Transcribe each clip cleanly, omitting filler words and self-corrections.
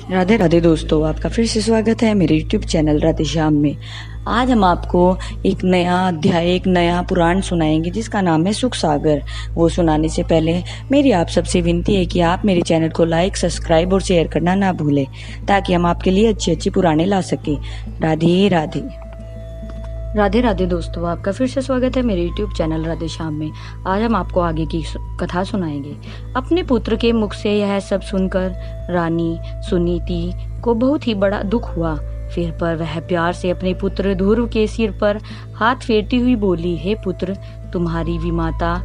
राधे राधे दोस्तों, आपका फिर से स्वागत है मेरे YouTube चैनल राधे श्याम में। आज हम आपको एक नया अध्याय, एक नया पुराण सुनाएंगे जिसका नाम है सुख सागर। वो सुनाने से पहले मेरी आप सबसे विनती है कि आप मेरे चैनल को लाइक, सब्सक्राइब और शेयर करना ना भूलें, ताकि हम आपके लिए अच्छी अच्छी पुराने ला सकें। राधे राधे। राधे राधे दोस्तों, आपका फिर से स्वागत है मेरे YouTube चैनल राधे श्याम में। आज हम आपको आगे की कथा सुनाएंगे। अपने पुत्र के मुख से यह सब सुनकर रानी सुनीति को बहुत ही बड़ा दुख हुआ। फिर पर वह प्यार से अपने पुत्र ध्रुव के सिर पर हाथ फेरती हुई बोली, हे पुत्र, तुम्हारी विमाता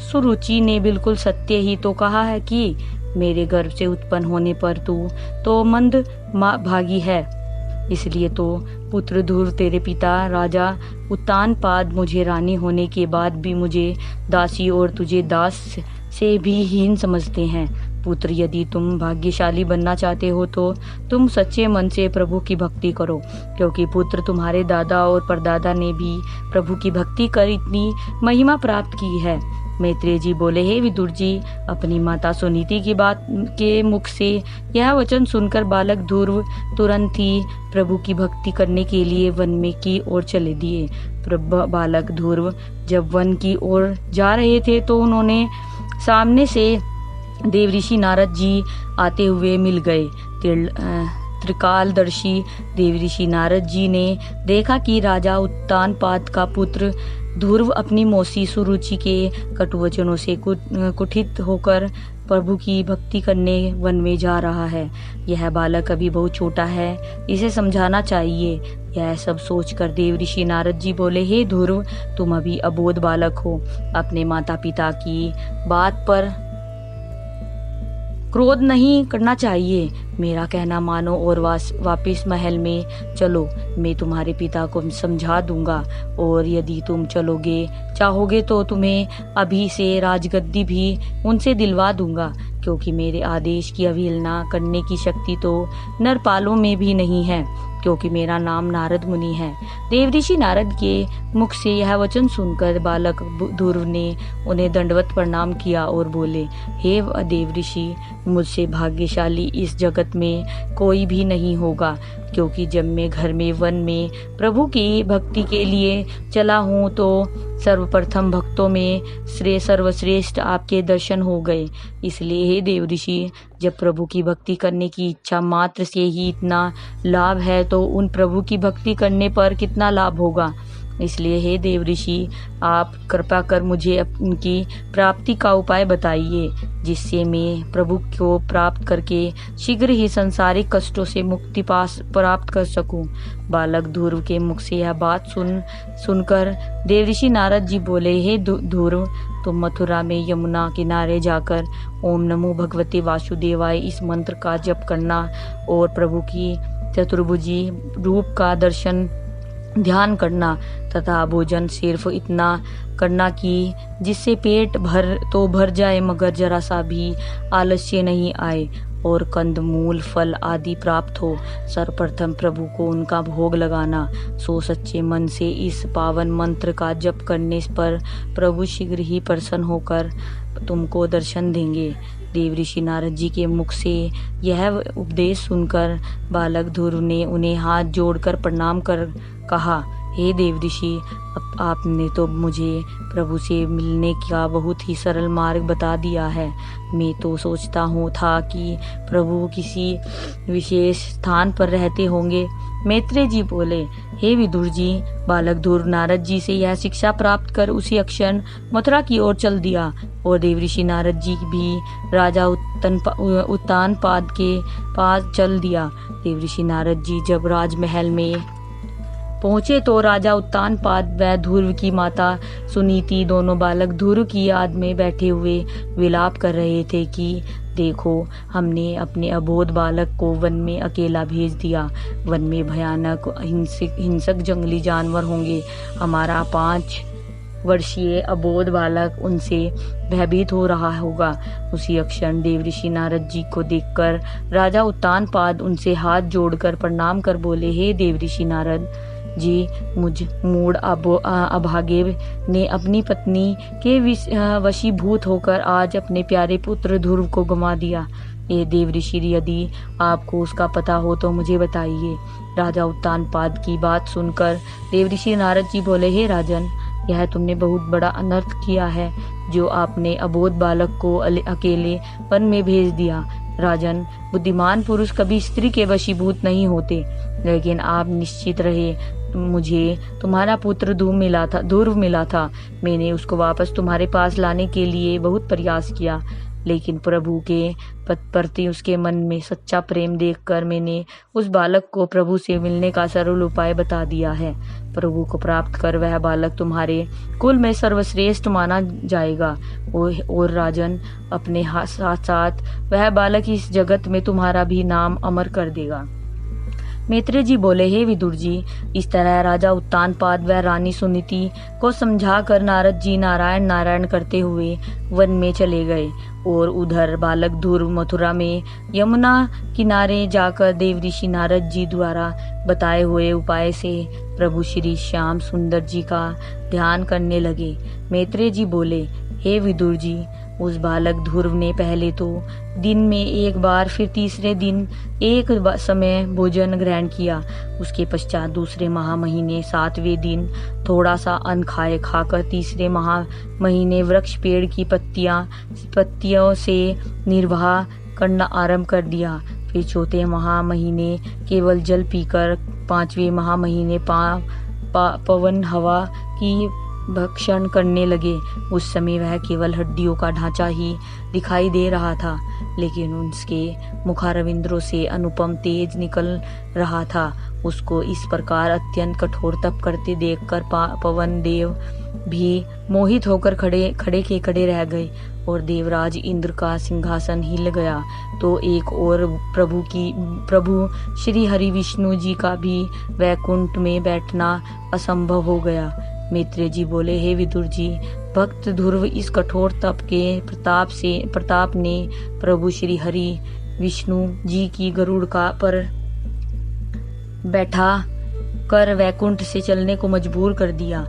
सुरुचि ने बिल्कुल सत्य ही तो कहा है कि मेरे गर्भ से उत्पन्न होने पर तू तो मंद भागी है। इसलिए तो पुत्र ध्रुव तेरे पिता राजा उत्तानपाद मुझे रानी होने के बाद भी मुझे दासी और तुझे दास से भी हीन समझते हैं। पुत्र, यदि तुम भाग्यशाली बनना चाहते हो तो तुम सच्चे मन से प्रभु की भक्ति करो, क्योंकि पुत्र तुम्हारे दादा और परदादा ने भी प्रभु की भक्ति कर इतनी महिमा प्राप्त की है। मैत्रेय जी बोले, हे विदुर जी, अपनी माता सुनीति की बात के मुख से यह वचन सुनकर बालक ध्रुव तुरंत ही प्रभु की भक्ति करने के लिए वन में की ओर चले दिए। बालक ध्रुव जब वन की ओर जा रहे थे तो उन्होंने सामने से देवऋषि नारद जी आते हुए मिल गए। त्रिकालदर्शी देवऋषि नारद जी ने देखा कि राजा उत्तानपाद का पुत्र ध्रुव अपनी मौसी सुरुचि के कटुवचनों से कुठित होकर प्रभु की भक्ति करने वन में जा रहा है। यह बालक अभी बहुत छोटा है, इसे समझाना चाहिए। यह सब सोचकर देवऋषि नारद जी बोले, हे ध्रुव, तुम अभी अबोध बालक हो। अपने माता पिता की बात पर क्रोध नहीं करना चाहिए। मेरा कहना मानो और वापिस महल में चलो। मैं तुम्हारे पिता को समझा दूंगा, और यदि तुम चाहोगे तो तुम्हें अभी से राजगद्दी भी उनसे दिलवा दूंगा, क्योंकि मेरे आदेश की अवहेलना करने की शक्ति तो नरपालों में भी नहीं है, क्योंकि मेरा नाम नारद मुनि है। देवऋषि नारद के मुख से यह वचन सुनकर बालक ध्रुव ने उन्हें दंडवत प्रणाम किया और बोले, हे देवऋषि, मुझसे भाग्यशाली इस जगत में कोई भी नहीं होगा, क्योंकि जब मैं घर में वन में प्रभु की भक्ति के लिए चला हूँ तो सर्वप्रथम भक्तों में सर्वश्रेष्ठ आपके दर्शन हो गए। इसलिए हे देवऋषि, जब प्रभु की भक्ति करने की इच्छा मात्र से ही इतना लाभ है तो उन प्रभु की भक्ति करने पर कितना लाभ होगा। इसलिए हे देवऋषि, आप कृपा कर मुझे उनकी प्राप्ति का उपाय बताइए, जिससे मैं प्रभु को प्राप्त करके शीघ्र ही संसारिक कष्टों से मुक्ति प्राप्त कर सकूं। बालक ध्रुव के मुख से यह बात सुनकर देवऋषि नारद जी बोले, हे ध्रुव, तुम मथुरा में यमुना किनारे जाकर ओम नमो भगवते वासुदेवाय इस मंत्र का जप करना और प्रभु की चतुर्भुजी रूप का दर्शन ध्यान करना तथा भोजन सिर्फ इतना करना कि जिससे पेट भर जाए मगर जरा सा भी आलस्य नहीं आए और कंद मूल फल आदि प्राप्त हो। सर्वप्रथम प्रभु को उनका भोग लगाना। सो सच्चे मन से इस पावन मंत्र का जप करने पर प्रभु शीघ्र ही प्रसन्न होकर तुमको दर्शन देंगे। देवऋषि नारद जी के मुख से यह उपदेश सुनकर बालक ध्रुव ने उन्हें हाथ जोड़कर प्रणाम कर कहा, हे देवऋषि, आपने तो मुझे प्रभु से मिलने का बहुत ही सरल मार्ग बता दिया है। मैं तो सोचता था कि प्रभु किसी विशेष स्थान पर रहते होंगे। मैत्रेय जी बोले, हे विदुर जी, बालक ध्रुव नारद जी से यह शिक्षा प्राप्त कर उसी क्षण मथुरा की ओर चल दिया, और देवऋषि नारद जी भी राजा उत्तानपाद के पास चल दिया। देवऋषि नारद जी जब राजमहल में पहुंचे तो राजा उत्तानपाद व ध्रुव की माता सुनीति दोनों बालक ध्रुव की याद में बैठे हुए विलाप कर रहे थे कि देखो, हमने अपने अबोध बालक को वन में अकेला भेज दिया। वन में भयानक हिंसक जंगली जानवर होंगे। हमारा 5 वर्षीय अबोध बालक उनसे भयभीत हो रहा होगा। उसी क्षण देवऋषि नारद जी को देखकर राजा उत्तानपाद उनसे हाथ जोड़कर प्रणाम कर बोले, हे देवऋषि नारद जी, मुझ मूढ़ अभागे ने अपनी पत्नी के वशीभूत होकर आज अपने प्यारे पुत्र ध्रुव को गंवा दिया। ये देव ऋषि, यदि आपको उसका पता हो तो मुझे बताइए। राजा उत्तानपाद की बात सुनकर देव ऋषि नारद जी बोले, हे राजन, यह तुमने बहुत बड़ा अनर्थ किया है जो आपने अबोध बालक को अकेले वन में भेज दिया। राजन, बुद्धिमान पुरुष कभी स्त्री के वशीभूत नहीं होते, लेकिन आप निश्चित रहे, मुझे तुम्हारा पुत्र ध्रुव मिला था। मैंने उसको वापस तुम्हारे पास लाने के लिए बहुत प्रयास किया, लेकिन प्रभु के प्रति उसके मन में सच्चा प्रेम देखकर मैंने उस बालक को प्रभु से मिलने का सरल उपाय बता दिया है। प्रभु को प्राप्त कर वह बालक तुम्हारे कुल में सर्वश्रेष्ठ माना जाएगा। और राजन, अपने साथ साथ वह बालक इस जगत में तुम्हारा भी नाम अमर कर देगा। मैत्रेय जी बोले, हे विदुर जी, इस तरह राजा उत्तानपाद व रानी सुनीति को समझाकर नारद जी नारायण नारायण करते हुए वन में चले गए। और उधर बालक ध्रुव मथुरा में यमुना किनारे जाकर देव ऋषि नारद जी द्वारा बताए हुए उपाय से प्रभु श्री श्याम सुंदर जी का ध्यान करने लगे। मैत्रेय जी बोले, हे विदुर जी, उस बालक ध्रुव ने पहले तो दिन में एक बार, फिर तीसरे दिन एक समय भोजन ग्रहण किया। उसके पश्चात दूसरे माह महीने 7वें दिन थोड़ा सा अन्न खाकर तीसरे माह महीने वृक्ष पेड़ की पत्तियों से निर्वाह करना आरंभ कर दिया। फिर चौथे माह महीने केवल जल पीकर, 5वें माह महीने पवन हवा की भक्षण करने लगे। उस समय वह केवल हड्डियों का ढांचा ही दिखाई दे रहा था, लेकिन उसके मुखारविंदों से अनुपम तेज निकल रहा था। उसको इस प्रकार अत्यंत कठोर तप करते देखकर पवन देव भी मोहित होकर खड़े के खड़े रह गए और देवराज इंद्र का सिंहासन हिल गया। तो एक और प्रभु श्री हरि विष्णु जी का भी वैकुंठ में बैठना असंभव हो गया। मैत्रेय जी बोले, हे विदुर जी, भक्त ध्रुव इस कठोर तप के प्रताप ने प्रभु श्री हरि विष्णु जी की गरुड़ का पर बैठा कर वैकुंठ से चलने को मजबूर कर दिया।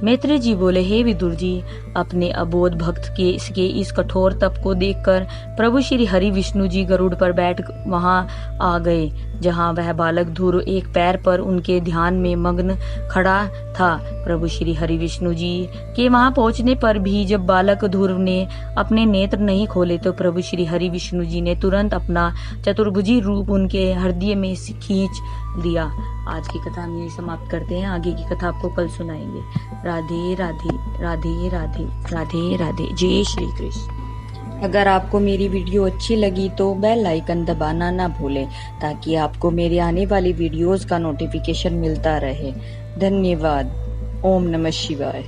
मैत्रेय जी बोले, हे विदुर जी, अपने अबोध भक्त के इस कठोर तप को देखकर प्रभु श्री हरि विष्णु जी गरुड़ पर बैठ वहां आ गए, जहां वह बालक ध्रुव एक पैर पर उनके ध्यान में मग्न खड़ा था। प्रभु श्री हरि विष्णु जी के वहां पहुंचने पर भी जब बालक ध्रुव ने अपने नेत्र नहीं खोले तो प्रभु श्री हरि विष्णु जी ने तुरंत अपना चतुर्भुजी रूप उनके हृदय में खींच लिया। आज की कथा हम यही समाप्त करते हैं। आगे की कथा आपको कल सुनाएंगे। राधे राधे राधे राधे राधे राधे। जय श्री कृष्ण। अगर आपको मेरी वीडियो अच्छी लगी तो बेल आइकन दबाना ना भूलें, ताकि आपको मेरे आने वाली वीडियोस का नोटिफिकेशन मिलता रहे। धन्यवाद। ओम नमः शिवाय।